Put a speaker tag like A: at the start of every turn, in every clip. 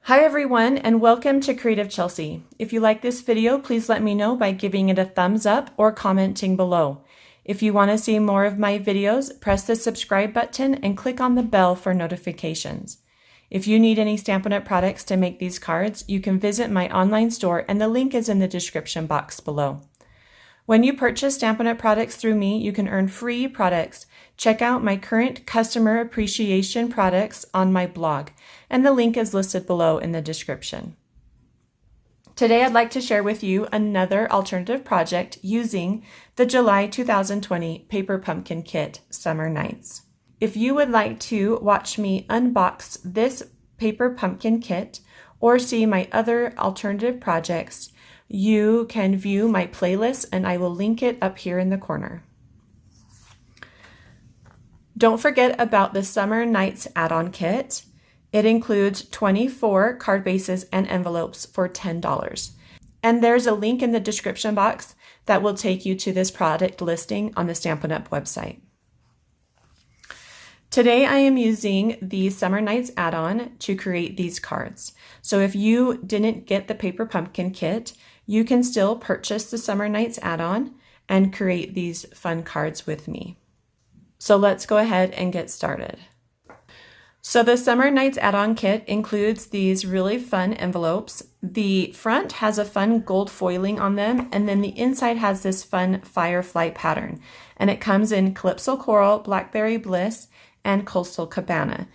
A: Hi everyone, and welcome to Creative Chelsea. If you like this video, please let me know by giving it a thumbs up or commenting below. If you want to see more of my videos, press the subscribe button and click on the bell for notifications. If you need any Stampin' Up! Products to make these cards, you can visit my online store and the link is in the description box below. When you purchase Stampin' Up! Products through me, you can earn free products. Check out my current customer appreciation products on my blog, and the link is listed below in the description. Today I'd like to share with you another alternative project using the July 2020 Paper Pumpkin Kit Summer Nights. If you would like to watch me unbox this Paper Pumpkin Kit or see my other alternative projects, you can view my playlist and I will link it up here in the corner. Don't forget about the Summer Nights add-on kit. It includes 24 card bases and envelopes for $10. And there's a link in the description box that will take you to this product listing on the Stampin' Up! Website. Today I am using the Summer Nights add-on to create these cards. So if you didn't get the Paper Pumpkin Kit, you can still purchase the Summer Nights add-on and create these fun cards with me. So let's go ahead and get started. So the Summer Nights add-on kit includes these really fun envelopes. The front has a fun gold foiling on them, and then the inside has this fun firefly pattern. And it comes in Calypso Coral, Blackberry Bliss, and Coastal Cabana.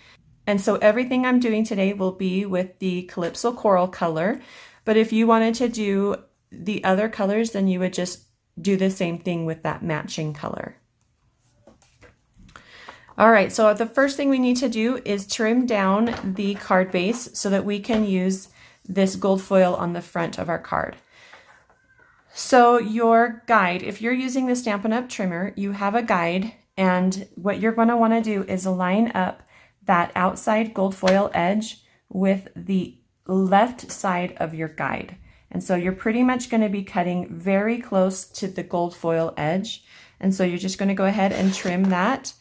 A: And so everything I'm doing today will be with the Calypso Coral color, but if you wanted to do the other colors, then you would just do the same thing with that matching color. All right, so the first thing we need to do is trim down the card base so that we can use this gold foil on the front of our card. So your guide, if you're using the Stampin' Up! Trimmer, you have a guide, and what you're going to want to do is line up that outside gold foil edge with the left side of your guide. And so you're pretty much going to be cutting very close to the gold foil edge. And so you're just going to go ahead and trim that.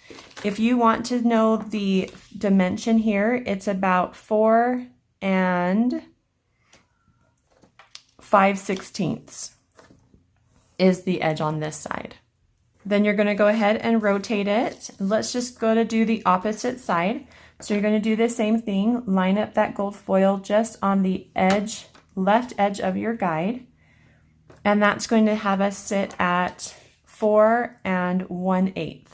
A: If you want to know the dimension here, it's about 4 5/16 is the edge on this side. Then you're going to go ahead and rotate it. Let's just go to do the opposite side. So you're going to do the same thing, line up that gold foil just on the edge, left edge of your guide. And that's going to have us sit at 4 1/8.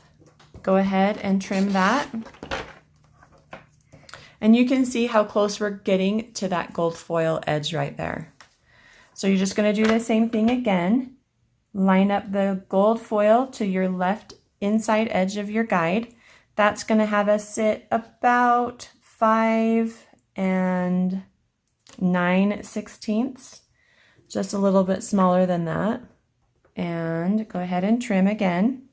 A: Go ahead and trim that. And you can see how close we're getting to that gold foil edge right there. So you're just going to do the same thing again. Line up the gold foil to your left inside edge of your guide. That's going to have us sit about 5 9/16, just a little bit smaller than that. And go ahead and trim again.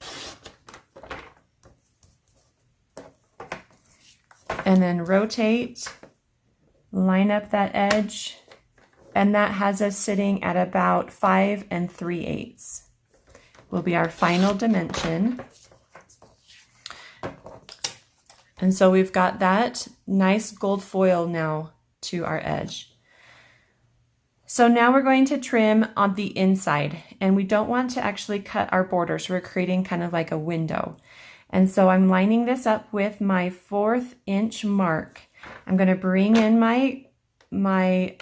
A: And then rotate, line up that edge, and that has us sitting at about 5 3/8 will be our final dimension. And so we've got that nice gold foil now to our edge. So now we're going to trim on the inside, and we don't want to actually cut our border, so we're creating kind of like a window. And so I'm lining this up with my 1/4 inch mark. I'm going to bring in my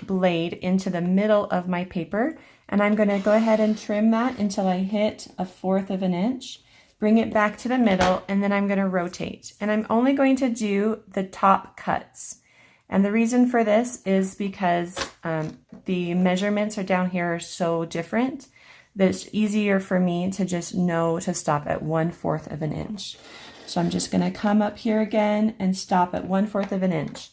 A: blade into the middle of my paper, and I'm going to go ahead and trim that until I hit 1/4 inch. Bring it back to the middle, and then I'm going to rotate. And I'm only going to do the top cuts. And the reason for this is because the measurements are down here are so different that it's easier for me to just know to stop at 1/4 inch. So I'm just going to come up here again and stop at 1/4 inch.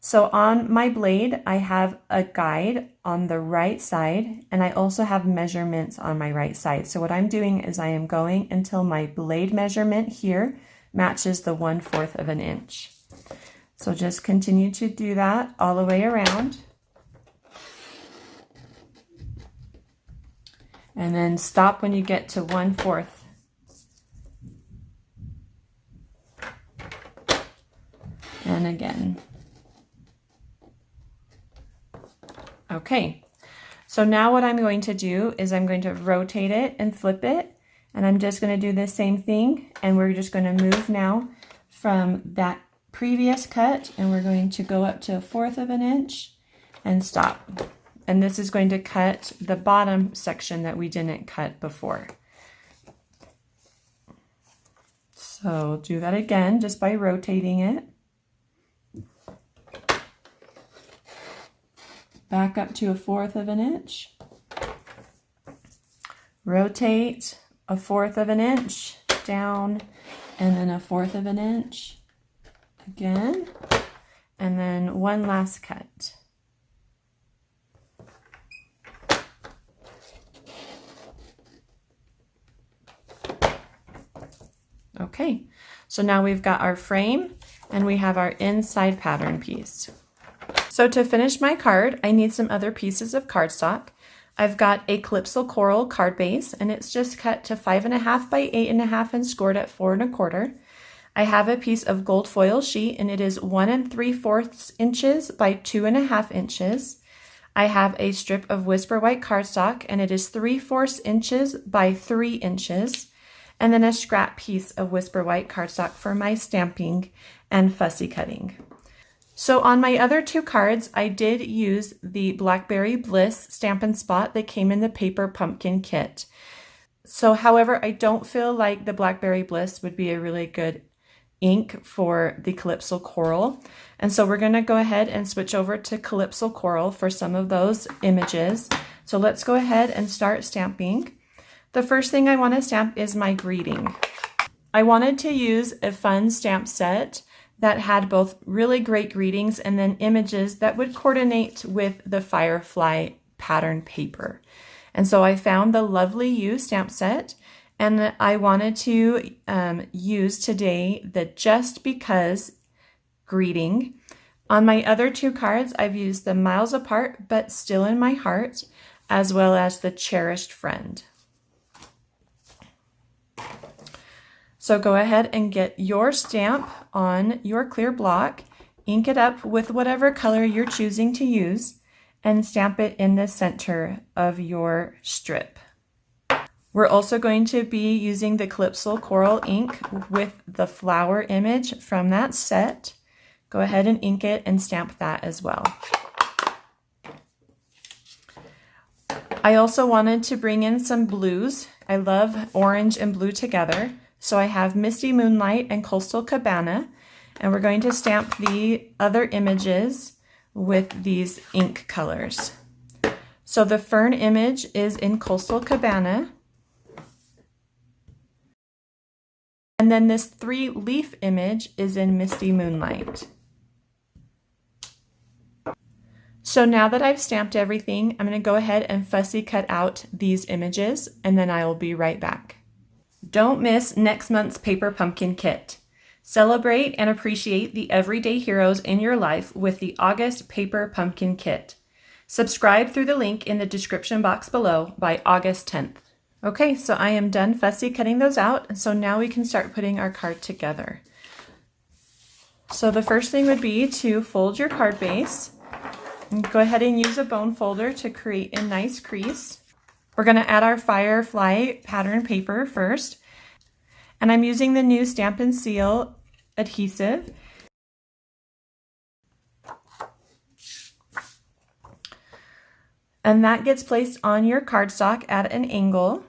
A: So on my blade, I have a guide on the right side, and I also have measurements on my right side. So what I'm doing is I am going until my blade measurement here matches the 1/4 inch. So just continue to do that all the way around. And then stop when you get to 1/4. And again. Okay, so now what I'm going to do is I'm going to rotate it and flip it, and I'm just going to do the same thing, and we're just going to move now from that previous cut, and we're going to go up to 1/4 of an inch and stop. And this is going to cut the bottom section that we didn't cut before. So do that again just by rotating it. Back up to 1/4 of an inch. Rotate 1/4 of an inch down, and then 1/4 of an inch again, and then one last cut. Okay, so now we've got our frame and we have our inside pattern piece. So to finish my card, I need some other pieces of cardstock. I've got a Calypso Coral card base, and it's just cut to 5.5 by 8.5 and scored at 4 1/4. I have a piece of gold foil sheet, and it is 1 3/4 inches by 2.5 inches. I have a strip of Whisper White Cardstock, and it is 3/4 inches by 3 inches. And then a scrap piece of Whisper White Cardstock for my stamping and fussy cutting. So on my other two cards, I did use the Blackberry Bliss Stampin' Spot that came in the paper pumpkin kit. So however, I don't feel like the Blackberry Bliss would be a really good ink for the Calypso Coral. And so we're gonna go ahead and switch over to Calypso Coral for some of those images. So let's go ahead and start stamping. The first thing I want to stamp is my greeting. I wanted to use a fun stamp set that had both really great greetings and then images that would coordinate with the firefly pattern paper. And so I found the Lovely You stamp set, and I wanted to use today the Just Because greeting. On my other two cards, I've used the Miles Apart but Still in My Heart, as well as the Cherished Friend. So go ahead and get your stamp on your clear block, ink it up with whatever color you're choosing to use, and stamp it in the center of your strip. We're also going to be using the Calypso Coral ink with the flower image from that set. Go ahead and ink it and stamp that as well. I also wanted to bring in some blues. I love orange and blue together. So I have Misty Moonlight and Coastal Cabana, and we're going to stamp the other images with these ink colors. So the fern image is in Coastal Cabana, and then this 3-leaf image is in Misty Moonlight. So now that I've stamped everything, I'm going to go ahead and fussy cut out these images, and then I will be right back. Don't miss next month's Paper Pumpkin Kit. Celebrate and appreciate the everyday heroes in your life with the August Paper Pumpkin Kit. Subscribe through the link in the description box below by August 10th. Okay, so I am done fussy cutting those out, so now we can start putting our card together. So the first thing would be to fold your card base. And go ahead and use a bone folder to create a nice crease. We're going to add our firefly pattern paper first, and I'm using the new Stamp & Seal adhesive. And that gets placed on your cardstock at an angle.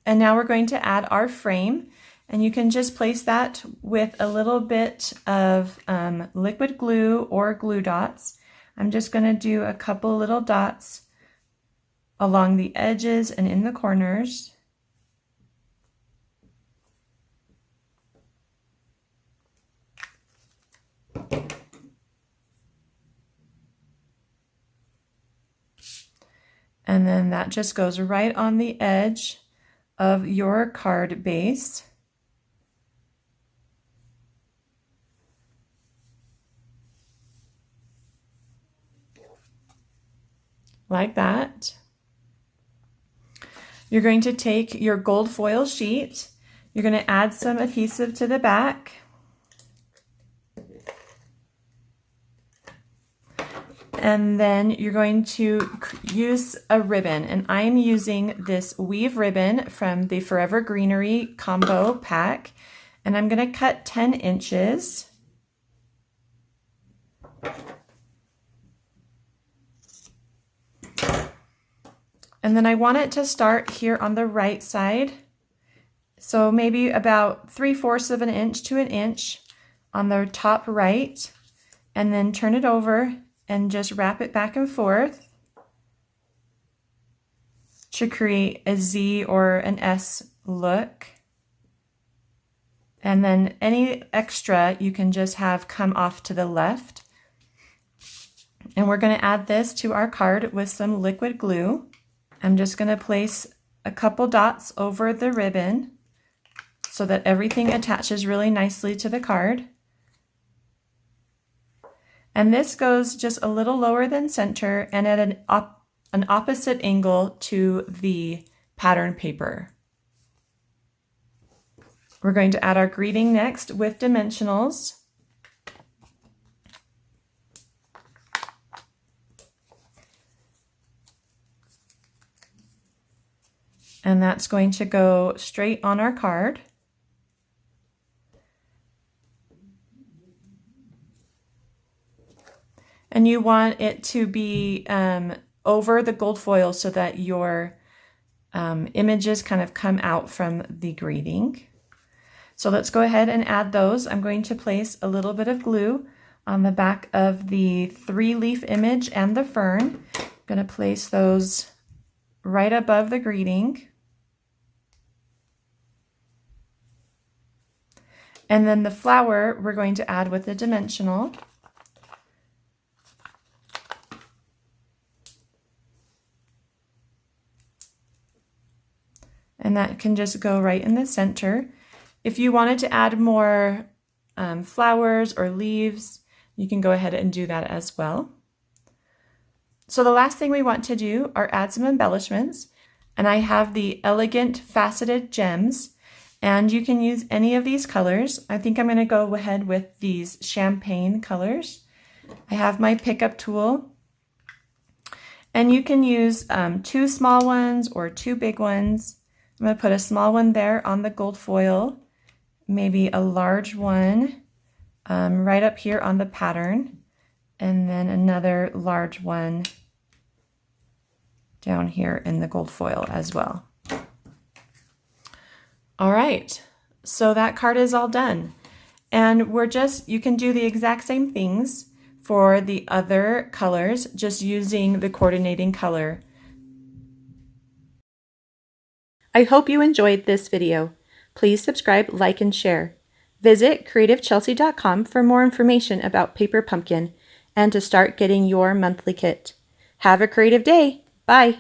A: And now we're going to add our frame, and you can just place that with a little bit of liquid glue or glue dots. I'm just going to do a couple little dots along the edges and in the corners. And then that just goes right on the edge of your card base. Like that. You're going to take your gold foil sheet. You're going to add some adhesive to the back. And then you're going to use a ribbon, and I'm using this weave ribbon from the Forever Greenery combo pack, and I'm going to cut 10 inches. And then I want it to start here on the right side, so maybe about 3/4 of an inch to an inch on the top right, and then turn it over and just wrap it back and forth to create a Z or an S look. And then any extra you can just have come off to the left. And we're going to add this to our card with some liquid glue. I'm just going to place a couple dots over the ribbon so that everything attaches really nicely to the card. And this goes just a little lower than center and at an opposite angle to the pattern paper. We're going to add our greeting next with dimensionals. And that's going to go straight on our card. And you want it to be over the gold foil so that your images kind of come out from the greeting. So let's go ahead and add those. I'm going to place a little bit of glue on the back of the 3-leaf image and the fern. I'm going to place those right above the greeting. And then the flower we're going to add with the dimensional. And that can just go right in the center. If you wanted to add more flowers or leaves, you can go ahead and do that as well. So the last thing we want to do are add some embellishments. And I have the Elegant Faceted Gems, and you can use any of these colors. I think I'm going to go ahead with these champagne colors. I have my pickup tool, and you can use 2 small ones or 2 big ones. I'm going to put a small one there on the gold foil, maybe a large one right up here on the pattern, and then another large one down here in the gold foil as well. All right, so that card is all done. And you can do the exact same things for the other colors, just using the coordinating color. I hope you enjoyed this video. Please subscribe, like, and share. Visit creativechelsea.com for more information about Paper Pumpkin and to start getting your monthly kit. Have a creative day. Bye.